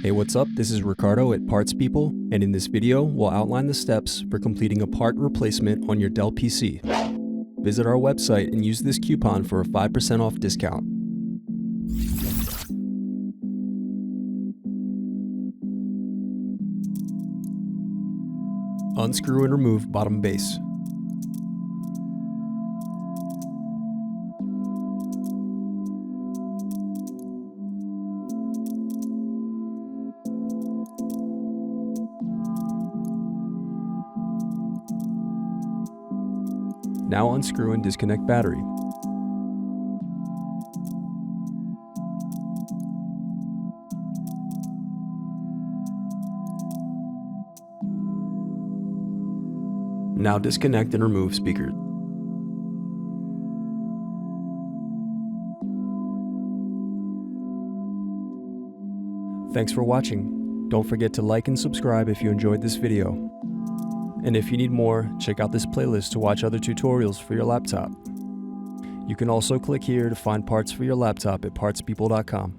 Hey, what's up? This is Ricardo at Parts People, and in this video, we'll outline the steps for completing a part replacement on your Dell PC. Visit our website and use this coupon for a 5% off discount. Unscrew and remove bottom base. Now unscrew and disconnect battery. Now disconnect and remove speaker. Thanks for watching. Don't forget to like and subscribe if you enjoyed this video. And if you need more, check out this playlist to watch other tutorials for your laptop. You can also click here to find parts for your laptop at partspeople.com.